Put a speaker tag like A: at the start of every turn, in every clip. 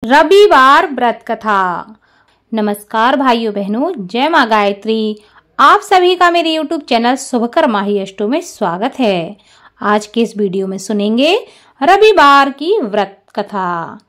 A: रविवार व्रत कथा। नमस्कार भाइयों बहनों, जय माँ गायत्री। आप सभी का मेरे YouTube चैनल शुभकर माही अष्टो में स्वागत है। आज के इस वीडियो में सुनेंगे रविवार की व्रत कथा।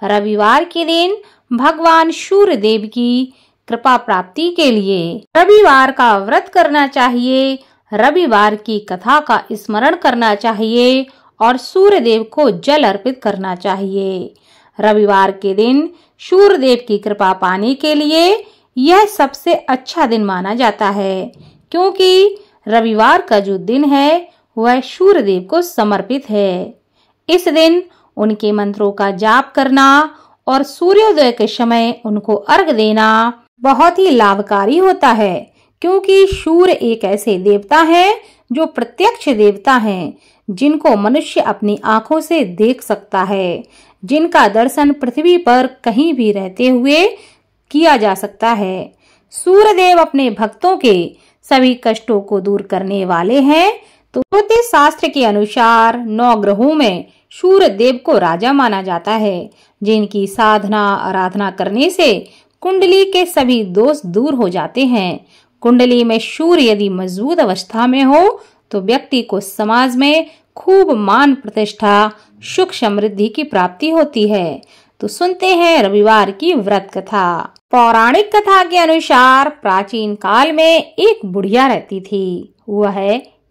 A: रविवार के दिन भगवान सूर्य देव की कृपा प्राप्ति के लिए रविवार का व्रत करना चाहिए। रविवार की कथा का स्मरण करना चाहिए और सूर्य देव को जल अर्पित करना चाहिए। रविवार के दिन सूर्य देव की कृपा पाने के लिए यह सबसे अच्छा दिन माना जाता है, क्योंकि रविवार का जो दिन है वह सूर्य देव को समर्पित है। इस दिन उनके मंत्रों का जाप करना और सूर्योदय के समय उनको अर्घ देना बहुत ही लाभकारी होता है, क्योंकि सूर्य एक ऐसे देवता हैं जो प्रत्यक्ष देवता हैं, जिनको मनुष्य अपनी आंखों से देख सकता है, जिनका दर्शन पृथ्वी पर कहीं भी रहते हुए किया जा सकता है। सूर्य देव अपने भक्तों के सभी कष्टों को दूर करने वाले हैं। तो ज्योतिष शास्त्र के अनुसार 9 ग्रहों में सूर्य देव को राजा माना जाता है, जिनकी साधना आराधना करने से कुंडली के सभी दोष दूर हो जाते हैं। कुंडली में सूर्य यदि मजबूत अवस्था में हो तो व्यक्ति को समाज में खूब मान प्रतिष्ठा, सुख समृद्धि की प्राप्ति होती है। तो सुनते हैं रविवार की व्रत कथा। पौराणिक कथा के अनुसार प्राचीन काल में एक बुढ़िया रहती थी। वह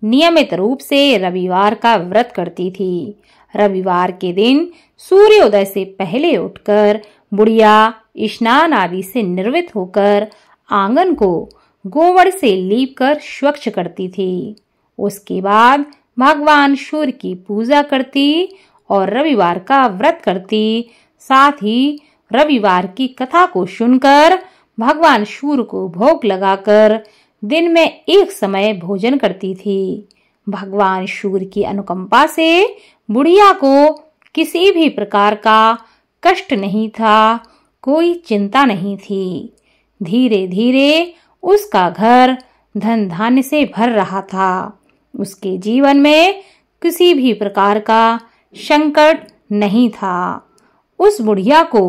A: नियमित रूप से रविवार का व्रत करती थी। रविवार के दिन सूर्योदय से पहले उठकर बुढ़िया स्नान आदि से निर्वृत्त होकर आंगन को गोबर से लीपकर स्वच्छ करती थी। उसके बाद भगवान सूर्य की पूजा करती और रविवार का व्रत करती। साथ ही रविवार की कथा को सुनकर भगवान सूर्य को भोग लगाकर दिन में एक समय भोजन करती थी। भगवान सूर्य की अनुकंपा से बुढ़िया को किसी भी प्रकार का कष्ट नहीं था, कोई चिंता नहीं थी। धीरे धीरे उसका घर धन धान्य से भर रहा था। उसके जीवन में किसी भी प्रकार का संकट नहीं था। उस बुढ़िया को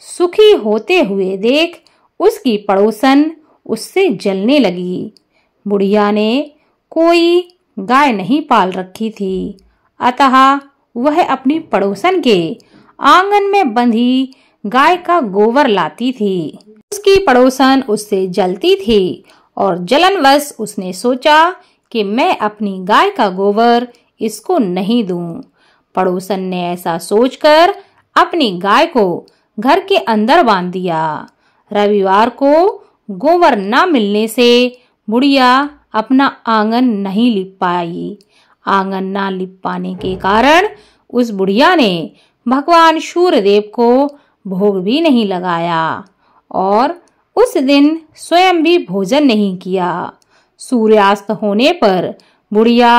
A: सुखी होते हुए देख उसकी पड़ोसन उससे जलने लगी। बुढ़िया ने कोई गाय नहीं पाल रखी थी, अतः वह अपनी पड़ोसन के आंगन में बंधी गाय का गोबर लाती थी। उसकी पड़ोसन उससे जलती थी और जलनवश उसने सोचा कि मैं अपनी गाय का गोबर इसको नहीं दूं। पड़ोसन ने ऐसा सोचकर अपनी गाय को घर के अंदर बांध दिया। रविवार को गोबर न मिलने से बुढ़िया अपना आंगन नहीं लिप पाई। आंगन न लिप पाने के कारण उस बुढ़िया ने भगवान सूर्य देव को भोग भी नहीं लगाया और उस दिन स्वयं भी भोजन नहीं किया। सूर्यास्त होने पर बुढ़िया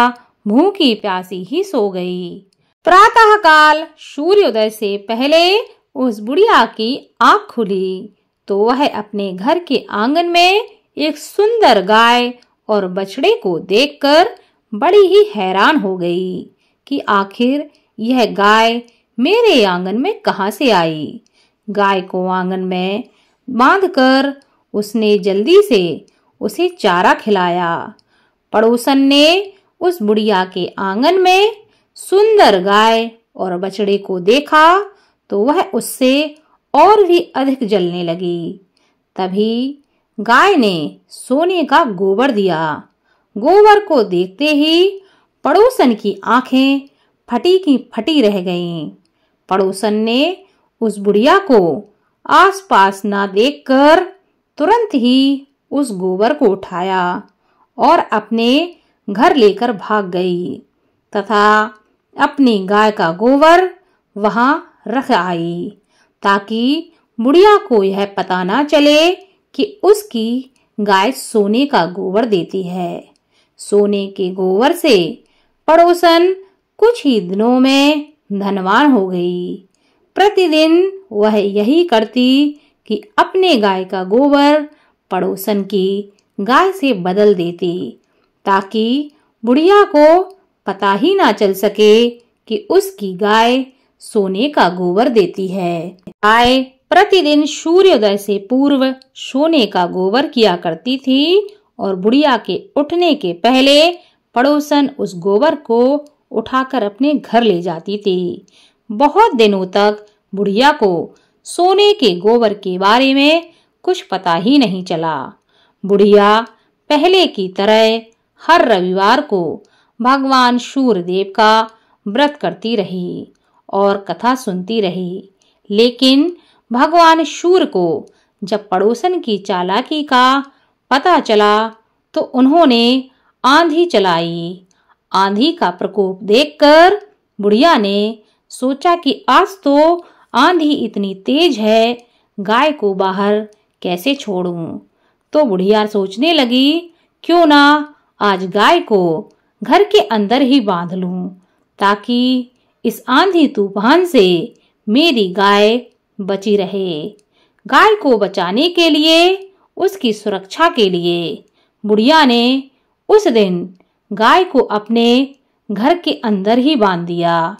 A: भूखी प्यासी ही सो गई। प्रातः काल सूर्योदय से पहले उस बुढ़िया की आंख खुली तो वह अपने घर के आंगन में एक सुंदर गाय और बछड़े को देखकर बड़ी ही हैरान हो गई कि आखिर यह गाय मेरे आंगन में कहां से आई। गाय को आंगन में बांधकर उसने जल्दी से उसे चारा खिलाया। पड़ोसन ने उस बुढ़िया के आंगन में सुंदर गाय और बछड़े को देखा तो वह उससे और भी अधिक जलने लगी। तभी गाय ने सोने का गोबर दिया। गोबर को देखते ही पड़ोसन की आंखें फटी की फटी रह गईं। पड़ोसन ने उस बुढ़िया को आसपास ना देखकर तुरंत ही उस गोबर को उठाया और अपने घर लेकर भाग गई तथा अपनी गाय का गोबर वहां रख आई, ताकि बुढ़िया को यह पता ना चले कि उसकी गाय सोने का गोबर देती है। सोने के गोबर से पड़ोसन कुछ ही दिनों में धनवान हो गई। प्रतिदिन वह यही करती कि अपने गाय का गोबर पड़ोसन की गाय से बदल देती, ताकि बुढ़िया को पता ही ना चल सके कि उसकी गाय सोने का गोबर देती है। गाय प्रतिदिन सूर्योदय से पूर्व सोने का गोबर किया करती थी और बुढ़िया के उठने के पहले पड़ोसन उस गोबर को उठाकर अपने घर ले जाती थी। बहुत दिनों तक बुढ़िया को सोने के गोबर के बारे में कुछ पता ही नहीं चला। बुढ़िया पहले की तरह हर रविवार को भगवान सूर्यदेव का व्रत करती रही और कथा सुनती रही। लेकिन भगवान सूर्य को जब पड़ोसन की चालाकी का पता चला तो उन्होंने आंधी चलाई। आंधी का प्रकोप देखकर बुढ़िया ने सोचा कि आज तो आंधी इतनी तेज है, गाय को बाहर कैसे छोड़ूं। तो बुढ़िया सोचने लगी, क्यों ना आज गाय को घर के अंदर ही बांध लूं, ताकि इस आंधी तूफान से मेरी गाय बची रहे। गाय को बचाने के लिए, उसकी सुरक्षा के लिए बुढ़िया ने उस दिन गाय को अपने घर के अंदर ही बांध दिया।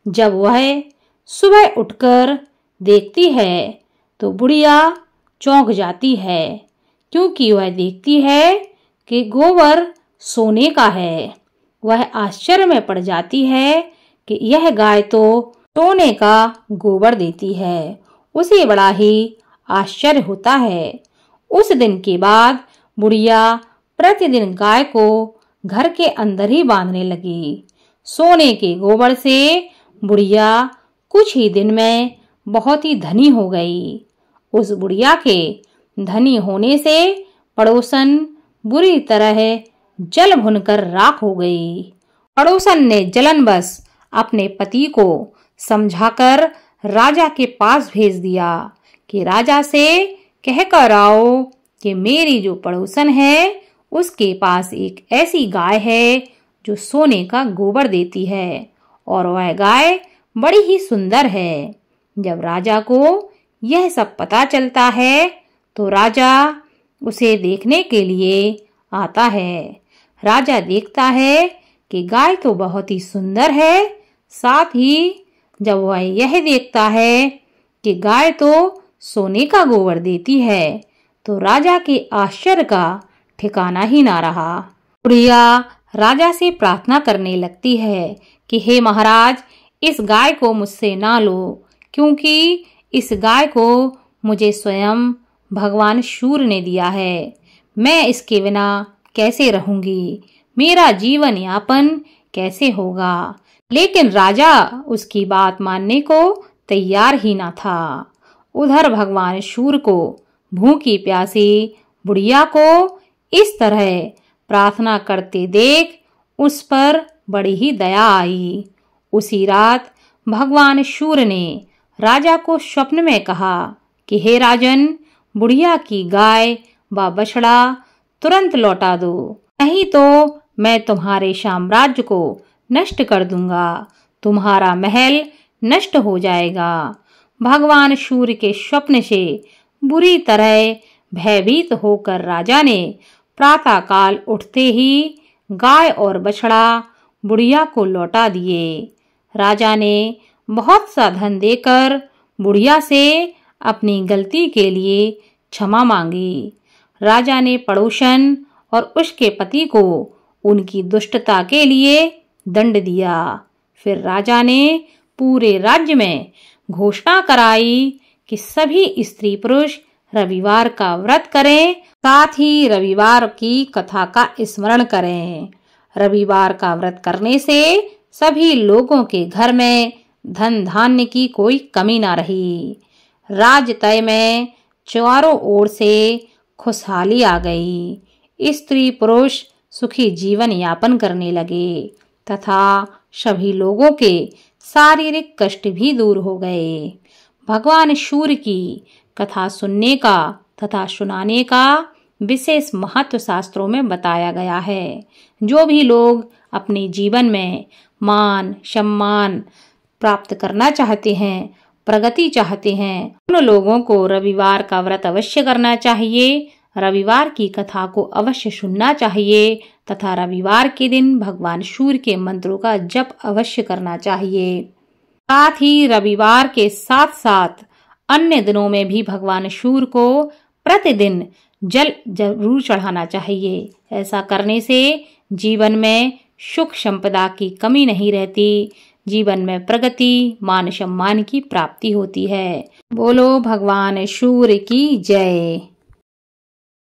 A: जब वह सुबह उठकर देखती है तो बुढ़िया चौंक जाती है, क्योंकि वह देखती है कि गोबर सोने का है। वह आश्चर्य में पड़ जाती है कि यह गाय तो सोने का गोबर देती है। उसे बड़ा ही आश्चर्य होता है। उस दिन के बाद बुढ़िया प्रतिदिन गाय को घर के अंदर ही बांधने लगी। सोने के गोबर से बुढ़िया कुछ ही दिन में बहुत ही धनी हो गई। उस बुढ़िया के धनी होने से पड़ोसन बुरी तरह जल भुनकर राख हो गई। पड़ोसन ने जलनवश अपने पति को समझाकर राजा के पास भेज दिया कि राजा से कहकर आओ कि मेरी जो पड़ोसन है उसके पास एक ऐसी गाय है जो सोने का गोबर देती है और वह गाय बड़ी ही सुंदर है। जब राजा को यह सब पता चलता है तो राजा उसे देखने के लिए आता है। राजा देखता है कि गाय तो बहुत ही सुंदर है, साथ ही जब वह यह देखता है कि गाय तो सोने का गोबर देती है तो राजा के आश्चर्य का ठिकाना ही ना रहा। बुढ़िया राजा से प्रार्थना करने लगती है कि हे महाराज, इस गाय को मुझसे ना लो, क्योंकि इस गाय को मुझे स्वयं भगवान सूर्य ने दिया है। मैं इसके बिना कैसे रहूंगी, मेरा जीवन यापन कैसे होगा। लेकिन राजा उसकी बात मानने को तैयार ही ना था। उधर भगवान सूर्य को भूखी प्यासी बुढ़िया को इस तरह प्रार्थना करते देख उस पर बड़ी ही दया आई। उसी रात भगवान सूर्य ने राजा को स्वप्न में कहा कि हे राजन, बुढ़िया की गाय व बछड़ा तुरंत लौटा दो, नहीं तो मैं तुम्हारे साम्राज्य को नष्ट कर दूंगा, तुम्हारा महल नष्ट हो जाएगा। भगवान सूर्य के स्वप्न से बुरी तरह भयभीत होकर राजा ने प्रातः काल उठते ही गाय और बछड़ा बुढ़िया को लौटा दिए। राजा ने बहुत सा धन देकर बुढ़िया से अपनी गलती के लिए क्षमा मांगी। राजा ने पड़ोसन और उसके पति को उनकी दुष्टता के लिए दंड दिया। फिर राजा ने पूरे राज्य में घोषणा कराई कि सभी स्त्री पुरुष रविवार का व्रत करें, साथ ही रविवार की कथा का स्मरण करें। रविवार का व्रत करने से सभी लोगों के घर में धन धान्य की कोई कमी ना रही। राजतय में चारों ओर से खुशहाली आ गई। स्त्री पुरुष सुखी जीवन यापन करने लगे तथा सभी लोगों के शारीरिक कष्ट भी दूर हो गए। भगवान सूर्य की कथा सुनने का तथा सुनाने का विशेष महत्व शास्त्रों में बताया गया है। जो भी लोग अपने जीवन में मान सम्मान प्राप्त करना चाहते हैं, प्रगति चाहते हैं, उन लोगों को रविवार का व्रत अवश्य करना चाहिए। रविवार की कथा को अवश्य सुनना चाहिए तथा रविवार के दिन भगवान सूर्य के मंत्रों का जप अवश्य करना चाहिए। साथ ही रविवार के साथ साथ अन्य दिनों में भी भगवान सूर्य को प्रतिदिन जल जरूर चढ़ाना चाहिए। ऐसा करने से जीवन में सुख संपदा की कमी नहीं रहती, जीवन में प्रगति, मान सम्मान की प्राप्ति होती है। बोलो भगवान सूर्य की जय।